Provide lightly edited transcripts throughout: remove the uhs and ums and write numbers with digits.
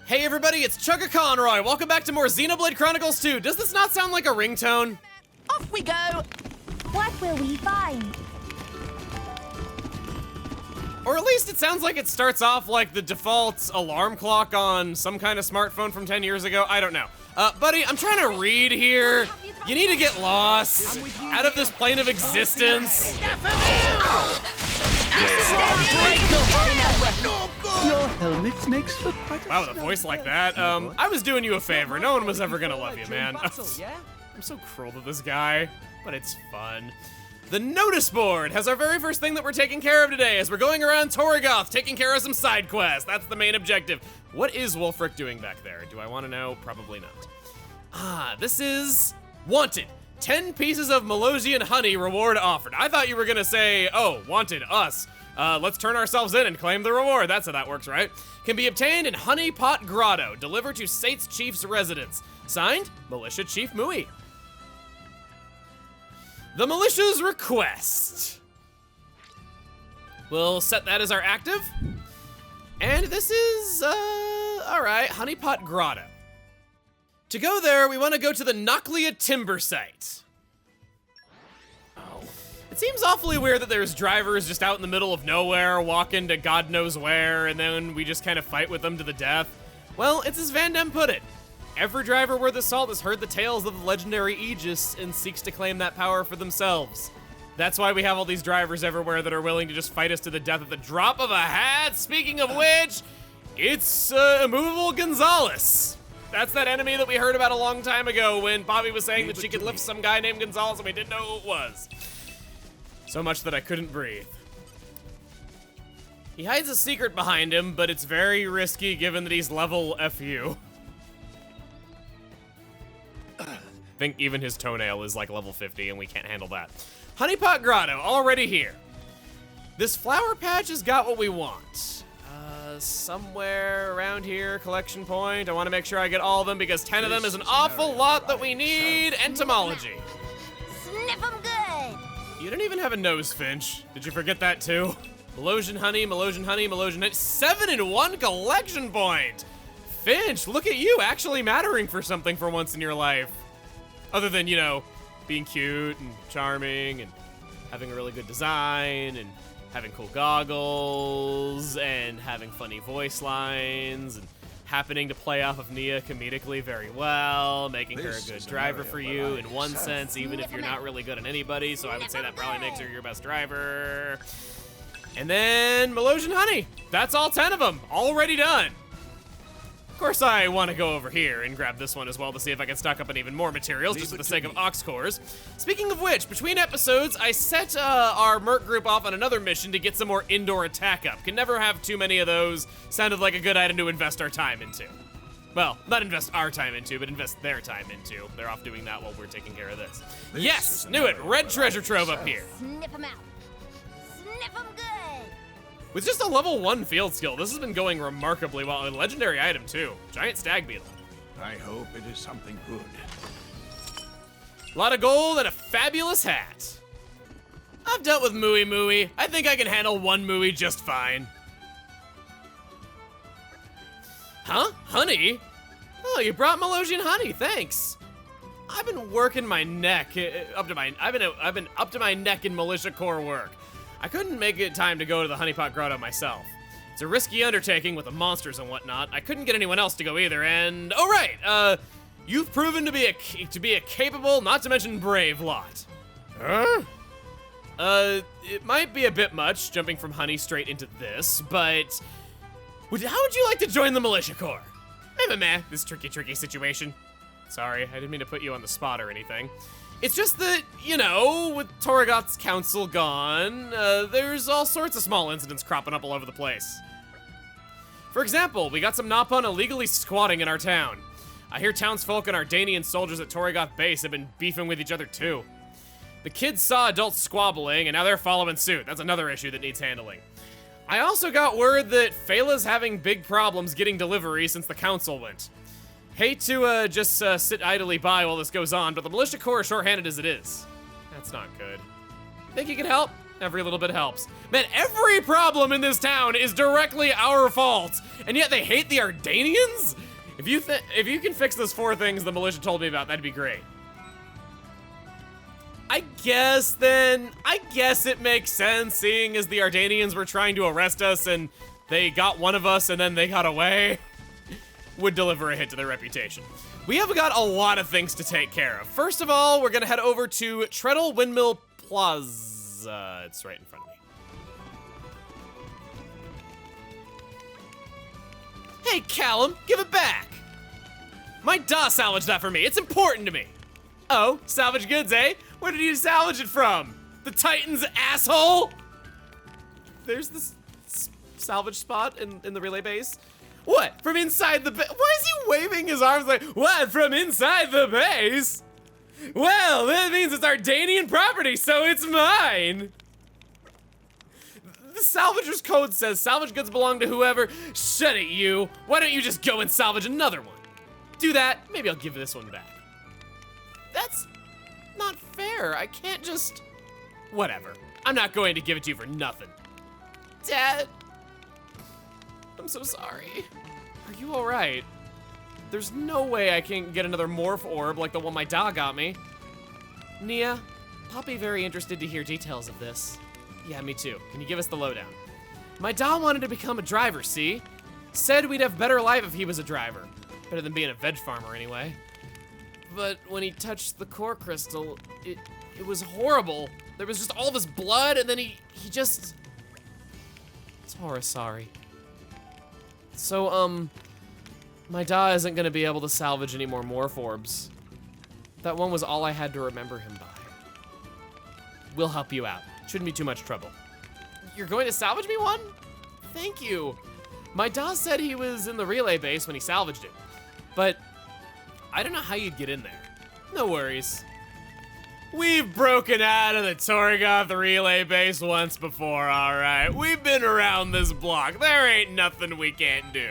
Hey everybody, it's Chugga Conroy. Welcome back to more Xenoblade Chronicles 2. Does this not sound like a ringtone? Off we go! What will we find? Or at least it sounds like it starts off like the default alarm clock on some kind of smartphone from 10 years ago. I don't know. Buddy, I'm trying to read here. You need to get lost out of this plane of existence. Your helmet makes for quite a Wow, with a voice like that. I was doing you a favor. No one was ever gonna love you, man. I'm so cruel to this guy, but it's fun. The notice board has our very first thing that we're taking care of today as we're going around Torigoth, taking care of some side quests. That's the main objective. What is Wulfric doing back there? Do I want to know? Probably not. This is wanted. 10 pieces of Milosian honey reward offered. I thought you were gonna say, oh, wanted, us. Let's turn ourselves in and claim the reward. That's how that works, right? Can be obtained in Honey Pot Grotto. Delivered to Sate's Chief's residence. Signed, Militia Chief Mui. The Militia's request. We'll set that as our active. And this is, all right, Honey Pot Grotto. To go there, we want to go to the Noclia Timber Site. It seems awfully weird that there's drivers just out in the middle of nowhere, walking to God knows where, and then we just kind of fight with them to the death. Well, it's as Van Damme put it. Every driver worth his salt has heard the tales of the legendary Aegis and seeks to claim that power for themselves. That's why we have all these drivers everywhere that are willing to just fight us to the death at the drop of a hat. Speaking of which, it's Immovable Gonzalez. That's that enemy that we heard about a long time ago when Bobby was saying that she could lift some guy named Gonzalez and we didn't know who it was. So much that I couldn't breathe. He hides a secret behind him, but it's very risky given that he's level FU. I think even his toenail is like level 50 and we can't handle that. Honeypot Grotto, already here. This flower patch has got what we want. Somewhere around here, collection point. I want to make sure I get all of them because 10 of them is an awful lot that we need. Entomology. Sniff 'em good. You didn't even have a nose, Finch. Did you forget that too? Milosian honey, Milosian honey, Milosian honey. 7-in-1 collection point. Finch, look at you actually mattering for something for once in your life. Other than, you know, being cute and charming and having a really good design and having cool goggles and having funny voice lines and happening to play off of Nia comedically very well, making her a good driver for you in one sense, even if you're not really good at anybody, so I would say that probably makes her your best driver. And then Milosian honey. That's all 10 of them, already done. Of course, I want to go over here and grab this one as well to see if I can stock up on even more materials, just for the sake of ox cores. Speaking of which, between episodes, I set our merc group off on another mission to get some more indoor attack up. Can never have too many of those. Sounded like a good item to invest our time into. Well, not invest our time into, but invest their time into. They're off doing that while we're taking care of this. Yes, knew it. Red treasure trove up here. Sniff 'em out. Sniff 'em good. With just a level 1 field skill, this has been going remarkably well. A legendary item, too. Giant stag beetle. I hope it is something good. A lot of gold and a fabulous hat. I've dealt with Mui. I think I can handle one Mui just fine. Huh? Honey? Oh, you brought Milosian honey, thanks. I've been working my neck I've been up to my neck in militia core work. I couldn't make it time to go to the Honeypot Grotto myself. It's a risky undertaking with the monsters and whatnot. I couldn't get anyone else to go either, and oh right, you've proven to be a capable, not to mention brave lot. Huh? It might be a bit much jumping from honey straight into this, but how would you like to join the militia corps? Meh, this tricky situation. Sorry, I didn't mean to put you on the spot or anything. It's just that, you know, with Torigoth's council gone, there's all sorts of small incidents cropping up all over the place. For example, we got some Nopon illegally squatting in our town. I hear townsfolk and our Danian soldiers at Torigoth base have been beefing with each other too. The kids saw adults squabbling, and now they're following suit. That's another issue that needs handling. I also got word that Phehla's having big problems getting delivery since the council went. Hate to just sit idly by while this goes on, but the militia corps is shorthanded as it is. That's not good. Think you can help? Every little bit helps. Man, every problem in this town is directly our fault, and yet they hate the Ardanians? If you can fix those 4 things the militia told me about, that'd be great. I guess it makes sense, seeing as the Ardanians were trying to arrest us and they got one of us and then they got away. Would deliver a hit to their reputation. We have got a lot of things to take care of. First of all, we're gonna head over to Treadle Windmill Plaza. It's right in front of me. Hey, Callum, give it back. My Da salvaged that for me. It's important to me. Oh, salvage goods, eh? Where did you salvage it from? The Titan's asshole? There's this salvage spot in the relay base. What? From inside the base? Why is he waving his arms like, what? From inside the base? Well, that means it's Ardanian property, so it's mine. The salvager's code says salvage goods belong to whoever. Shut it, you. Why don't you just go and salvage another one? Do that, maybe I'll give this one back. That's not fair. I can't just... Whatever. I'm not going to give it to you for nothing. Dad. I'm so sorry. Are you all right? There's no way I can get another morph orb like the one my Da got me. Nia, Poppy very interested to hear details of this. Yeah, me too. Can you give us the lowdown? My Da wanted to become a driver, see? Said we'd have better life if he was a driver. Better than being a veg farmer anyway. But when he touched the core crystal, it was horrible. There was just all of his blood, and then he just... Tora, sorry. So, my Da isn't gonna be able to salvage any more morph orbs. That one was all I had to remember him by. We'll help you out. Shouldn't be too much trouble. You're going to salvage me one? Thank you. My Da said he was in the relay base when he salvaged it, but I don't know how you'd get in there. No worries. We've broken out of the Torigoth relay base once before, all right? We've been around this block. There ain't nothing we can't do.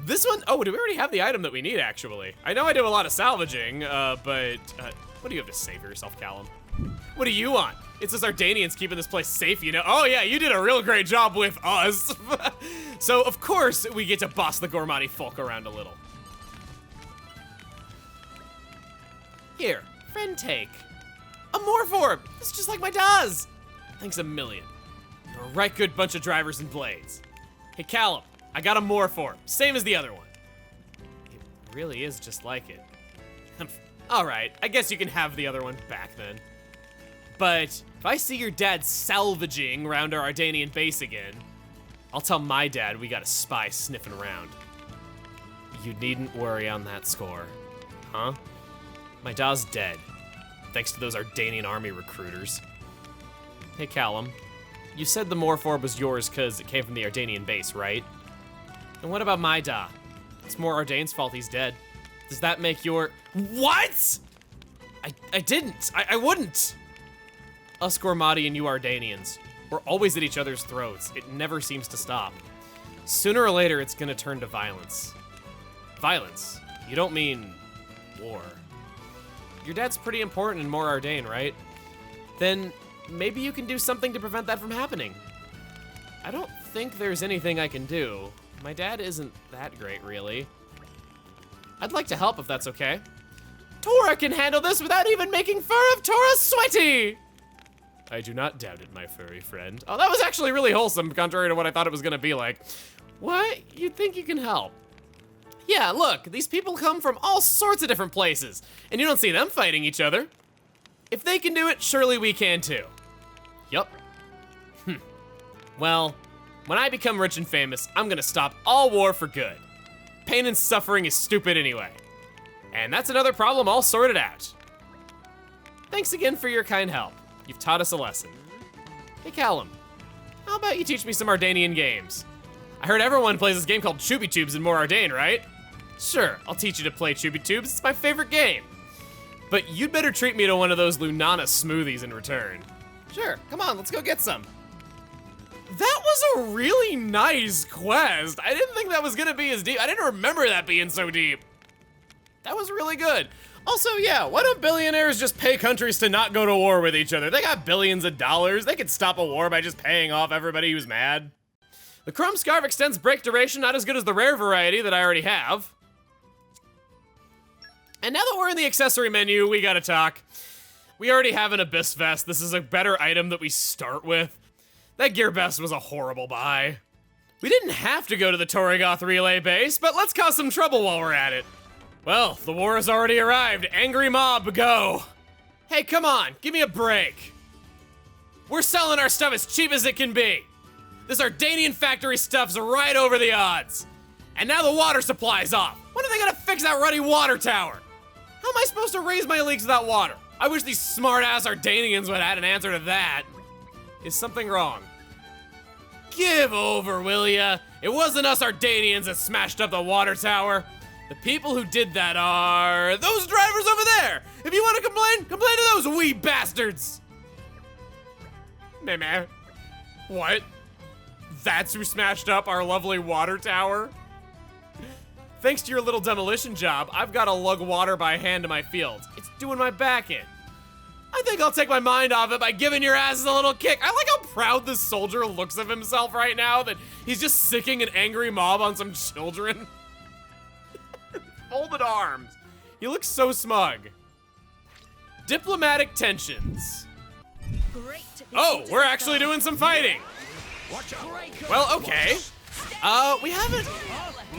This one, oh, do we already have the item that we need, actually? I know I do a lot of salvaging, but what do you have to say for yourself, Callum? What do you want? It's us Ardanians keeping this place safe, you know? Oh yeah, you did a real great job with us. So, of course, we get to boss the Gormati folk around a little. Here, friend take. A morph orb. It's just like my Da's. Thanks a million. You're a right good bunch of drivers and blades. Hey, Callum, I got a morph orb. Same as the other one. It really is just like it. All right, I guess you can have the other one back then. But if I see your dad salvaging around our Ardanian base again, I'll tell my dad we got a spy sniffing around. You needn't worry on that score. Huh? My Da's dead, thanks to those Ardanian army recruiters. Hey, Callum, you said the morph orb was yours because it came from the Ardanian base, right? And what about my Da? It's more Ardane's fault he's dead. Does that make your... What? I didn't. I wouldn't. Us Gormati and you Ardanians, we're always at each other's throats. It never seems to stop. Sooner or later, it's gonna turn to violence. Violence? You don't mean war. Your dad's pretty important in More Ardane, right? Then maybe you can do something to prevent that from happening. I don't think there's anything I can do. My dad isn't that great, really. I'd like to help if that's okay. Tora can handle this without even making fur of Tora sweaty! I do not doubt it, my furry friend. Oh, that was actually really wholesome, contrary to what I thought it was gonna be like. What? You think you can help? Yeah, look, these people come from all sorts of different places, and you don't see them fighting each other. If they can do it, surely we can too. Yup. Well, when I become rich and famous, I'm gonna stop all war for good. Pain and suffering is stupid anyway. And that's another problem all sorted out. Thanks again for your kind help. You've taught us a lesson. Hey, Callum, how about you teach me some Ardanian games? I heard everyone plays this game called Chubby Tubes in More Ardane, right? Sure, I'll teach you to play Chubby Tubes. It's my favorite game. But you'd better treat me to one of those Lunana smoothies in return. Sure, come on, let's go get some. That was a really nice quest. I didn't think that was gonna be as deep. I didn't remember that being so deep. That was really good. Also, yeah, why don't billionaires just pay countries to not go to war with each other? They got billions of dollars. They could stop a war by just paying off everybody who's mad. The Chrome Scarf extends break duration, not as good as the rare variety that I already have. And now that we're in the accessory menu, we gotta talk. We already have an Abyss Vest. This is a better item that we start with. That Gear Vest was a horrible buy. We didn't have to go to the Torigoth relay base, but let's cause some trouble while we're at it. Well, the war has already arrived. Angry mob, go. Hey, come on, give me a break. We're selling our stuff as cheap as it can be. This Ardanian factory stuff's right over the odds. And now the water supply's off. When are they gonna fix that ruddy water tower? How am I supposed to raise my leaks without water? I wish these smart-ass Ardanians would have had an answer to that. Is something wrong? Give over, will ya? It wasn't us Ardanians that smashed up the water tower. The people who did that are those drivers over there. If you want to complain, complain to those wee bastards. Meh. What? That's who smashed up our lovely water tower? Thanks to your little demolition job, I've got to lug water by hand to my fields. It's doing my back in. I think I'll take my mind off it by giving your asses a little kick. I like how proud this soldier looks of himself right now that he's just sicking an angry mob on some children. Folded arms. He looks so smug. Diplomatic tensions. Oh, we're actually doing some fighting. Well, okay. We haven't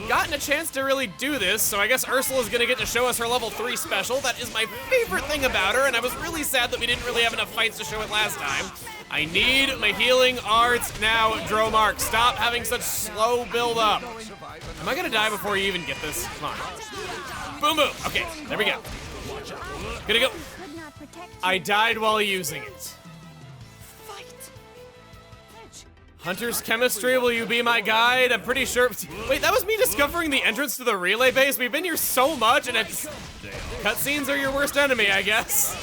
gotten a chance to really do this, so I guess Ursula's gonna get to show us her level 3 special. That is my favorite thing about her, and I was really sad that we didn't really have enough fights to show it last time. I need my healing arts now, Dromark. Stop having such slow build up. Am I gonna die before you even get this? Come on. Boom, boom. Okay, there we go. Gonna go. I died while using it. Hunter's chemistry, will you be my guide? I'm pretty sure. Wait, that was me discovering the entrance to the relay base. We've been here so much, and it's cutscenes are your worst enemy, I guess.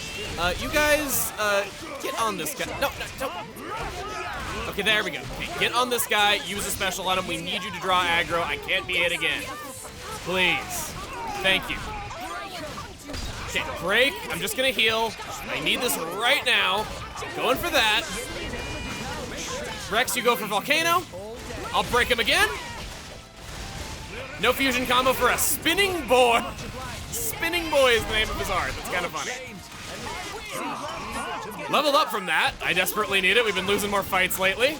You guys, get on this guy. No, don't. Okay, there we go. Okay, get on this guy. Use a special on him. We need you to draw aggro. I can't be hit again. Please. Thank you. Okay, break. I'm just gonna heal. I need this right now. Going for that. Rex, you go for Volcano. I'll break him again. No fusion combo for a Spinning Boy. Spinning Boy is the name of his art. That's kind of funny. Leveled up from that. I desperately need it. We've been losing more fights lately.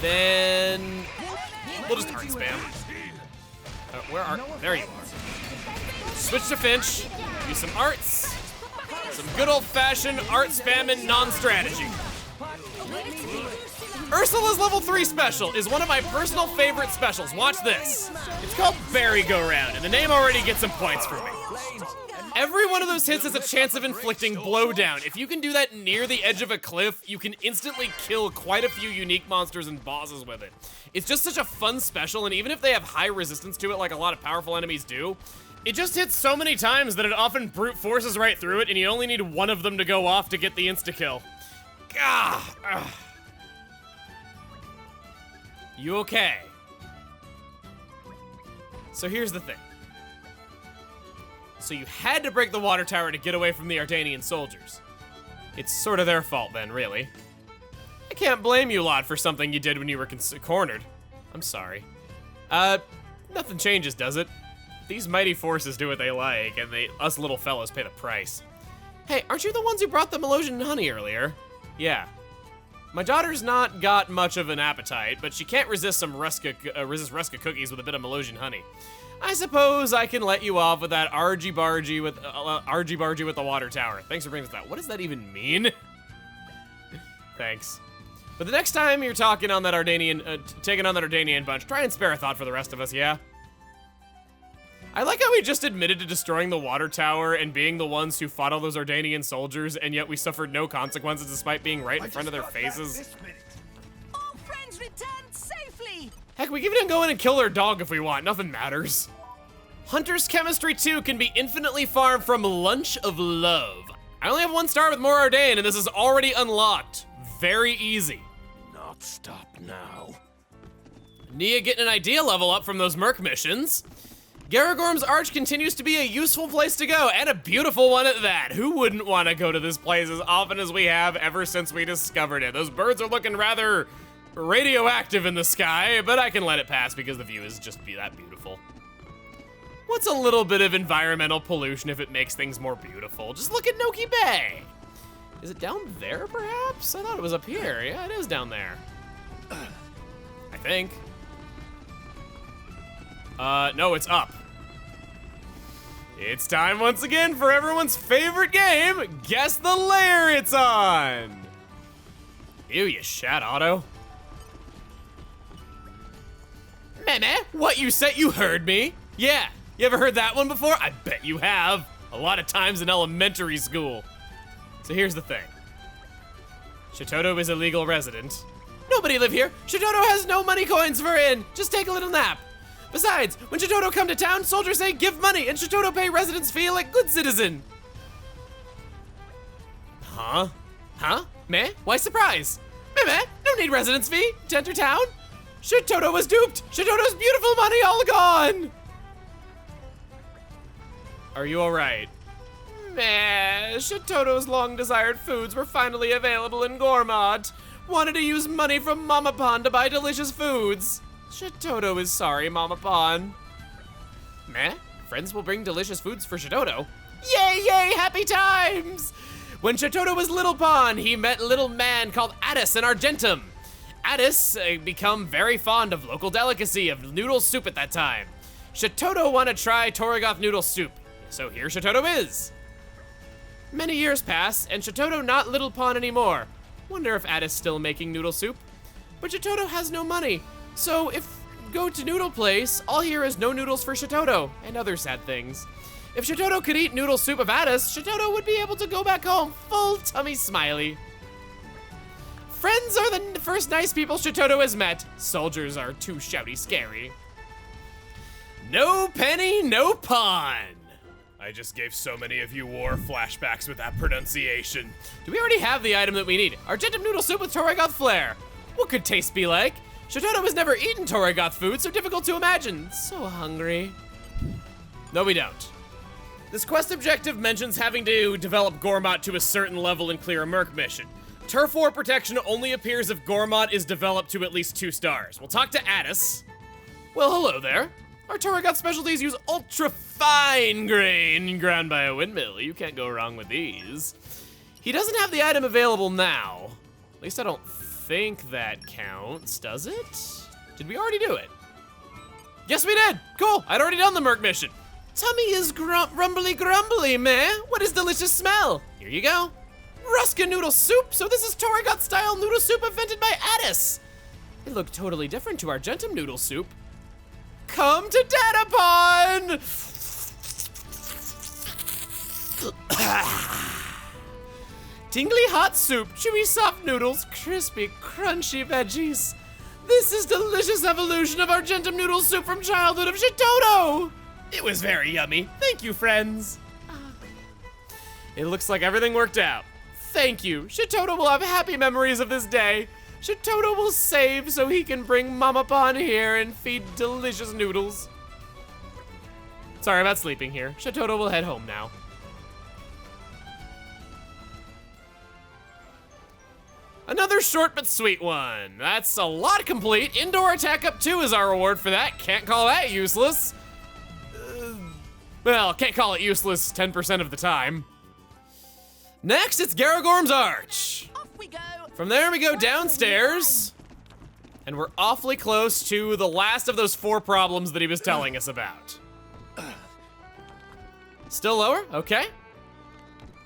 Then we'll just art spam. Where are? There you are. Switch to Finch. Do some arts. Some good old-fashioned art spamming non-strategy. Ursula's level 3 special is one of my personal favorite specials. Watch this. It's called Berry Go Round, and the name already gets some points for me. Every one of those hits has a chance of inflicting blowdown. If you can do that near the edge of a cliff, you can instantly kill quite a few unique monsters and bosses with it. It's just such a fun special, and even if they have high resistance to it like a lot of powerful enemies do, it just hits so many times that it often brute forces right through it, and you only need one of them to go off to get the insta-kill. Gah! Ugh. You okay? So here's the thing. So you had to break the water tower to get away from the Ardanian soldiers. It's sort of their fault then, really. I can't blame you, lot, for something you did when you were cornered. I'm sorry. Nothing changes, does it? These mighty forces do what they like, and us little fellows pay the price. Hey, aren't you the ones who brought the Milosian honey earlier? Yeah. My daughter's not got much of an appetite, but she can't resist some Ruska cookies with a bit of Milosian honey. I suppose I can let you off with that argy-bargy with the water tower. Thanks for bringing that. What does that even mean? Thanks. But the next time you're taking on that Ardanian bunch, try and spare a thought for the rest of us, yeah? I like how we just admitted to destroying the water tower and being the ones who fought all those Ardanian soldiers, and yet we suffered no consequences despite being right in front of their faces. All friends returned safely. Heck, we can even go in and kill their dog if we want. Nothing matters. Hunter's Chemistry 2 can be infinitely farmed from Lunch of Love. I only have 1 star with more Ardain, and this is already unlocked. Very easy. Not stop now. Nia getting an idea level up from those Merc missions. Garagorm's Arch continues to be a useful place to go, and a beautiful one at that. Who wouldn't want to go to this place as often as we have ever since we discovered it? Those birds are looking rather radioactive in the sky, but I can let it pass because the view is just that beautiful. What's a little bit of environmental pollution if it makes things more beautiful? Just look at Noki Bay. Is it down there, perhaps? I thought it was up here. Yeah, it is down there. I think. No, it's up. It's time once again for everyone's favorite game, Guess the Layer It's On. Ew, you shat, Otto. Meh, what you said, you heard me. Yeah, you ever heard that one before? I bet you have. A lot of times in elementary school. So here's the thing. Shitoto is a legal resident. Nobody live here. Shitoto has no money coins for in. Just take a little nap. Besides, when Shitoto come to town, soldiers say give money, and Shitoto pay residence fee like good citizen. Huh? Meh? Why surprise? Meh, no need residence fee to enter town. Shitoto was duped. Shitoto's beautiful money all gone. Are you all right? Meh, Shitoto's long-desired foods were finally available in Gormott. Wanted to use money from Mama Pon to buy delicious foods. Shitoto is sorry, Mama Pon. Meh, friends will bring delicious foods for Shitoto. Yay, happy times! When Shitoto was Little Pon, he met a little man called Addis in Argentum. Addis become very fond of local delicacy of noodle soup at that time. Shitoto want to try Torigoth noodle soup, so here Shitoto is. Many years pass, and Shitoto not Little Pon anymore. Wonder if Addis still making noodle soup. But Shitoto has no money, so if go to Noodle Place, all here is no noodles for Shitoto, and other sad things. If Shitoto could eat noodle soup of Addis, Shitoto would be able to go back home full tummy smiley. Friends are the first nice people Shitoto has met. Soldiers are too shouty scary. No penny, no pawn. I just gave so many of you war flashbacks with that pronunciation. Do we already have the item that we need? Argentum noodle soup with Torigoth flair. What could taste be like? Shitoto has never eaten Torigoth food, so difficult to imagine. So hungry. No, we don't. This quest objective mentions having to develop Gormott to a certain level and clear a Merc mission. Turf War protection only appears if Gormott is developed to at least 2 stars. We'll talk to Addis. Well, hello there. Our Torigoth specialties use ultra-fine grain ground by a windmill. You can't go wrong with these. He doesn't have the item available now. At least I don't think that counts, does it? Did we already do it? Yes, we did. Cool, I'd already done the Merc mission. Tummy is rumbly grumbly, meh? What is delicious smell? Here you go. Ruska noodle soup, so this is Torigoth style noodle soup invented by Addis. It looked totally different to Argentum noodle soup. Come to Datapon! Tingly hot soup, chewy soft noodles, crispy crunchy veggies. This is delicious evolution of Argentum noodle soup from childhood of Shitoto. It was very yummy. Thank you, friends. It looks like everything worked out. Thank you. Shitoto will have happy memories of this day. Shitoto will save so he can bring Mama Pon here and feed delicious noodles. Sorry about sleeping here. Shitoto will head home now. Another short but sweet one. That's a lot complete. Indoor attack up 2 is our reward for that. Can't call that useless. Well, can't call it useless 10% of the time. Next, it's Garagorm's Arch. Off we go. From there, we go downstairs, and we're awfully close to the last of those 4 problems that he was telling us about. Still lower? Okay.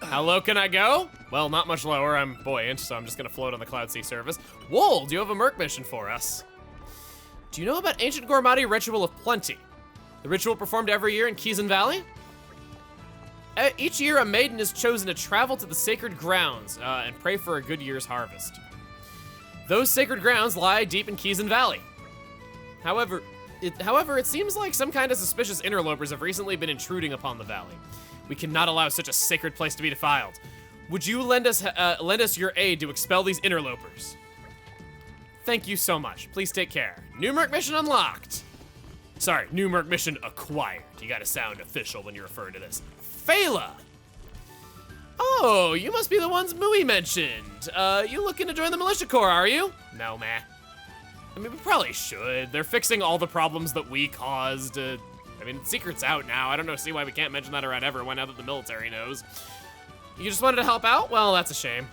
How low can I go? Well, not much lower. I'm buoyant, so I'm just gonna float on the Cloud Sea surface. Wool, do you have a Merc mission for us? Do you know about Ancient Gormati Ritual of Plenty? The ritual performed every year in Kizan Valley? Each year, a maiden is chosen to travel to the sacred grounds and pray for a good year's harvest. Those sacred grounds lie deep in Kizan Valley. However, it seems like some kind of suspicious interlopers have recently been intruding upon the valley. We cannot allow such a sacred place to be defiled. Would you lend us your aid to expel these interlopers? Thank you so much. Please take care. New Merc mission unlocked. Sorry, new merc mission acquired. You gotta sound official when you refer to this. Phala! Oh, you must be the ones Mui mentioned. You looking to join the Militia Corps, are you? No, meh. I mean, we probably should. They're fixing all the problems that we caused. I mean, secret's out now. I don't see why we can't mention that around everyone now that the military knows. You just wanted to help out? Well, that's a shame.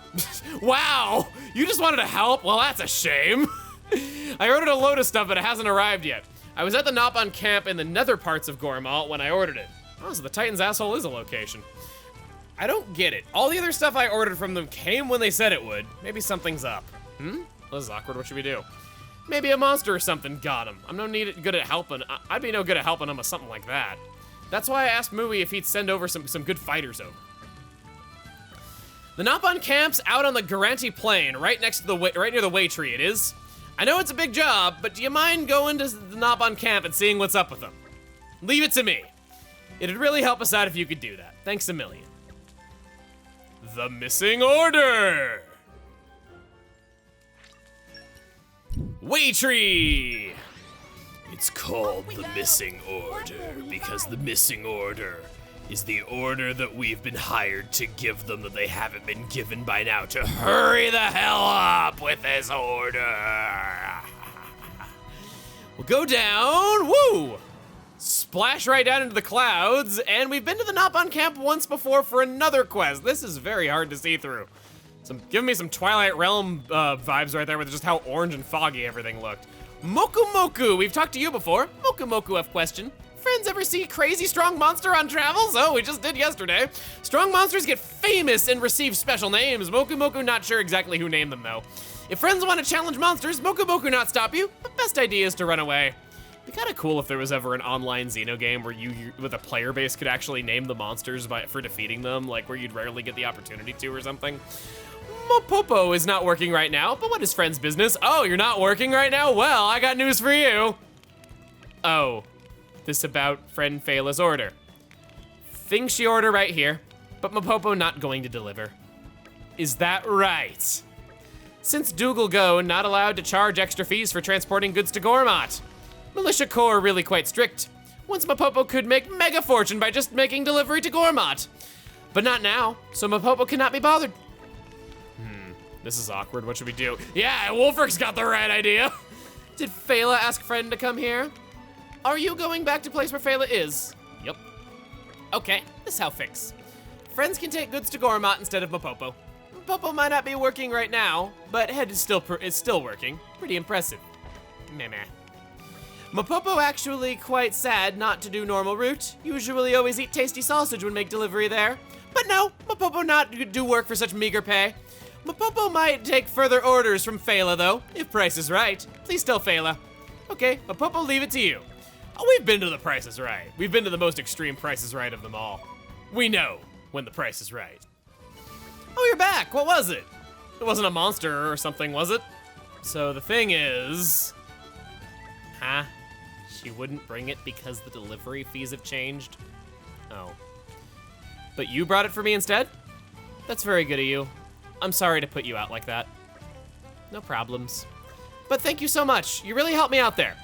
Wow! You just wanted to help? Well, that's a shame. I ordered a load of stuff, but it hasn't arrived yet. I was at the Nopon camp in the nether parts of Gormalt when I ordered it. Oh, so the Titan's asshole is a location. I don't get it. All the other stuff I ordered from them came when they said it would. Maybe something's up. This is awkward. What should we do? Maybe a monster or something got him. I'm no good at helping. I'd be no good at helping him with something like that. That's why I asked Mui if he'd send over some good fighters over. The Nopon camp's out on the Garanti Plain, right near the way tree. It is. I know it's a big job, but do you mind going to the Nopon camp and seeing what's up with them? Leave it to me. It'd really help us out if you could do that. Thanks a million. The Missing Order! Waytree! It's called the Missing Order because the Missing Order is the order that we've been hired to give them that they haven't been given by now to hurry the hell up with this order. We'll go down, woo! Splash right down into the clouds, and we've been to the Nopon camp once before for another quest. This is very hard to see through. Give me some Twilight Realm vibes right there with just how orange and foggy everything looked. Moku Moku, we've talked to you before. Moku Moku have question. Friends ever see crazy strong monster on travels? Oh, we just did yesterday. Strong monsters get famous and receive special names. Moku Moku not sure exactly who named them though. If friends want to challenge monsters, Moku Moku not stop you, but best idea is to run away. It'd be kind of cool if there was ever an online Xeno game where you with a player base could actually name the monsters for defeating them, like where you'd rarely get the opportunity to or something. Mopopo is not working right now, but what is friend's business? Oh, you're not working right now? Well, I got news for you. Oh, this about friend Phala's order. Thing she ordered right here, but Mopopo not going to deliver. Is that right? Since Dougal Go not allowed to charge extra fees for transporting goods to Gormott. Militia Corps really quite strict. Once Mopopo could make mega fortune by just making delivery to Gormott. But not now, so Mopopo cannot be bothered. This is awkward, what should we do? Yeah, Wolfric's got the right idea. Did Phala ask friend to come here? Are you going back to place where Phala is? Yep. Okay, this how fix. Friends can take goods to Gormott instead of Mopopo. Mopopo might not be working right now, but head is still working. Pretty impressive. Meh. Mopopo actually quite sad not to do normal route. Usually always eat tasty sausage when make delivery there. But no, Mopopo not do work for such meager pay. Mopopo might take further orders from Phala though, if price is right. Please tell Phala. Okay, Mopopo, leave it to you. Oh, we've been to the Price is Right. We've been to the most extreme Price is Right of them all. We know when the price is right. Oh, you're back. What was it? It wasn't a monster or something, was it? So the thing is... Huh? She wouldn't bring it because the delivery fees have changed? Oh. But you brought it for me instead? That's very good of you. I'm sorry to put you out like that. No problems. But thank you so much. You really helped me out there.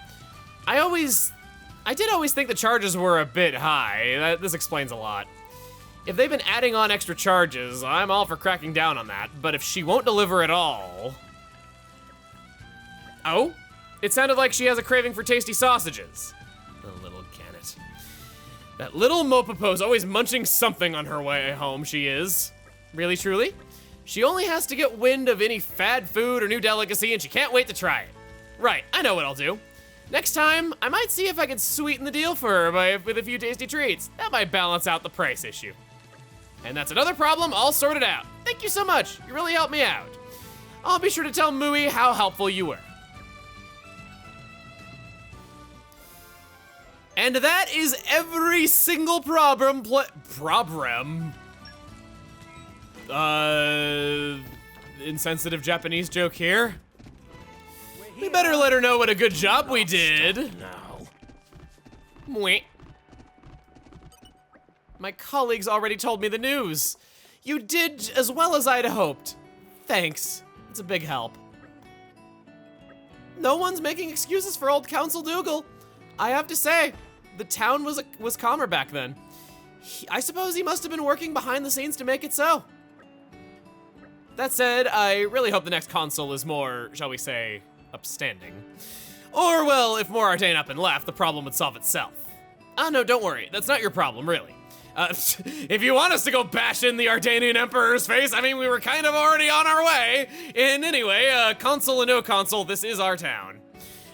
I did always think the charges were a bit high. This explains a lot. If they've been adding on extra charges, I'm all for cracking down on that. But if she won't deliver at all... Oh? It sounded like she has a craving for tasty sausages. The little gannet. That little Mopopo's always munching something on her way home, she is. Really, truly? She only has to get wind of any fad food or new delicacy and she can't wait to try it. Right, I know what I'll do. Next time, I might see if I can sweeten the deal for her with a few tasty treats. That might balance out the price issue. And that's another problem all sorted out. Thank you so much, you really helped me out. I'll be sure to tell Mui how helpful you were. And that is every single insensitive Japanese joke here. We better let her know what a good job we did. Now. Mwah. My colleagues already told me the news. You did as well as I'd hoped. Thanks, it's a big help. No one's making excuses for old Council Dougal. I have to say, the town was calmer back then. I suppose he must have been working behind the scenes to make it so. That said, I really hope the next console is more, shall we say, upstanding. Or, well, if more Ardain up and left, the problem would solve itself. No, don't worry. That's not your problem, really. If you want us to go bash in the Ardanian Emperor's face, I mean, we were kind of already on our way. And anyway, console or no console, this is our town.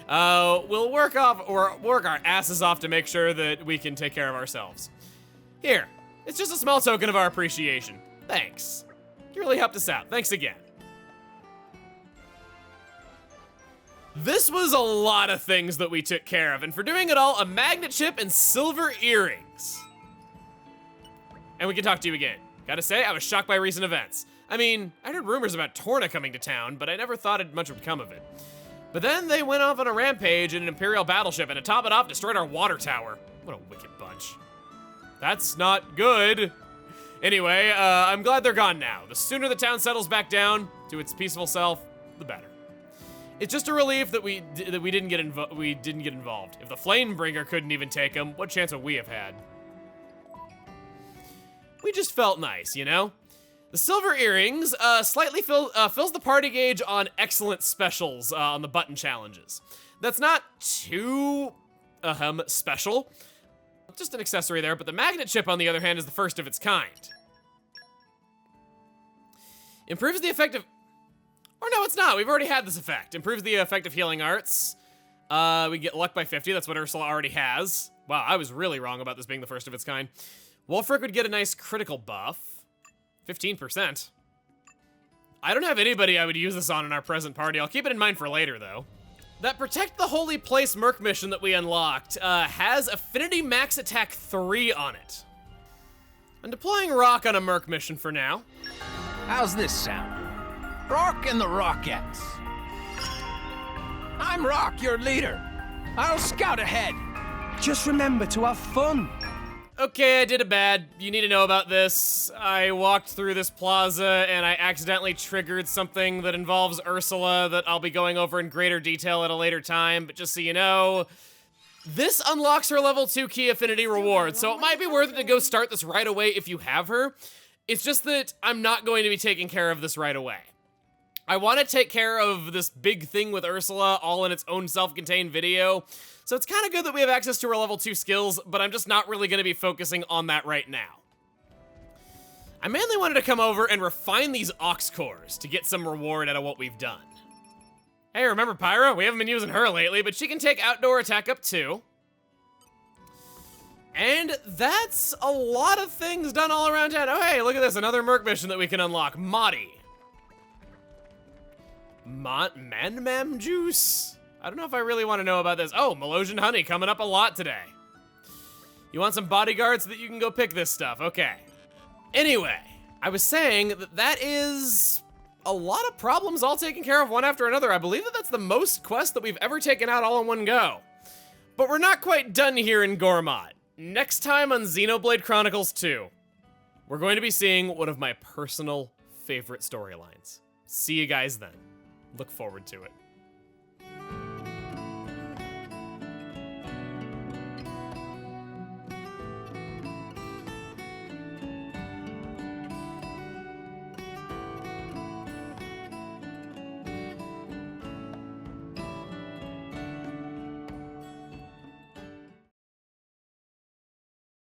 We'll work our asses off to make sure that we can take care of ourselves. Here, it's just a small token of our appreciation. Thanks. You really helped us out. Thanks again. This was a lot of things that we took care of, and for doing it all, a magnet chip and silver earrings. And we can talk to you again. Gotta say, I was shocked by recent events. I mean, I heard rumors about Torna coming to town, but I never thought much would come of it. But then they went off on a rampage in an Imperial battleship, and to top it off, destroyed our water tower. What a wicked bunch. That's not good. Anyway, I'm glad they're gone now. The sooner the town settles back down to its peaceful self, the better. It's just a relief that we didn't get involved. If the Flamebringer couldn't even take them, what chance would we have had? We just felt nice, you know? The silver earrings slightly fills the party gauge on excellent specials on the button challenges. That's not too special. Just an accessory there, but the magnet chip, on the other hand, is the first of its kind. Improves the effect of... Or no, it's not. We've already had this effect. Improves the effect of healing arts. We get luck by 50. That's what Ursula already has. Wow, I was really wrong about this being the first of its kind. Wolfric would get a nice critical buff. 15%. I don't have anybody I would use this on in our present party. I'll keep it in mind for later, though. That Protect the Holy Place Merc mission that we unlocked has Affinity Max Attack 3 on it. I'm deploying Rock on a Merc mission for now. How's this sound? Rock and the Rockettes. I'm Rock, your leader. I'll scout ahead. Just remember to have fun. Okay, I did a bad. You need to know about this. I walked through this plaza and I accidentally triggered something that involves Ursula that I'll be going over in greater detail at a later time, but just so you know, this unlocks her level 2 key affinity reward, so it might be worth it to go start this right away if you have her. It's just that I'm not going to be taking care of this right away. I want to take care of this big thing with Ursula all in its own self-contained video, so it's kind of good that we have access to her level 2 skills, but I'm just not really going to be focusing on that right now. I mainly wanted to come over and refine these Ox Cores to get some reward out of what we've done. Hey, remember Pyra? We haven't been using her lately, but she can take outdoor attack up too. And that's a lot of things done all around town. Oh, hey, look at this, another Merc mission that we can unlock. Madi. Manmam juice? I don't know if I really want to know about this. Oh, Milosian honey coming up a lot today. You want some bodyguards so that you can go pick this stuff? Okay. Anyway, I was saying that is a lot of problems all taken care of one after another. I believe that that's the most quests that we've ever taken out all in one go. But we're not quite done here in Gormott. Next time on Xenoblade Chronicles 2, we're going to be seeing one of my personal favorite storylines. See you guys then. Look forward to it.